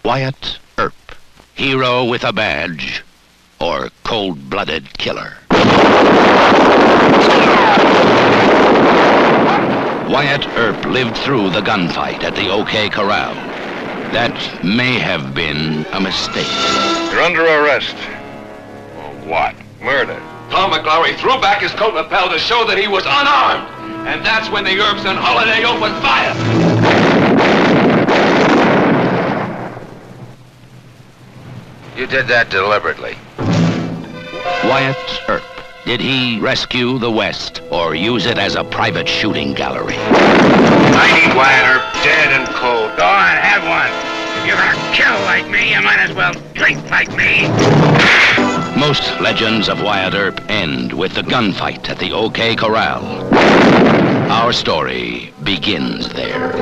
Wyatt Earp, hero with a badge, or cold-blooded killer? Wyatt Earp lived through the gunfight at the OK Corral. That may have been a mistake. You're under arrest. For what? Murder. Tom McLaury threw back his coat lapel to show that he was unarmed. And that's when the Earps and Holiday opened fire. You did that deliberately. Wyatt Earp. Did he rescue the West or use it as a private shooting gallery? I need Wyatt Earp dead and cold. Go on, have one. If you're gonna kill like me, you might as well drink like me. Most legends of Wyatt Earp end with the gunfight at the OK Corral. Our story begins there.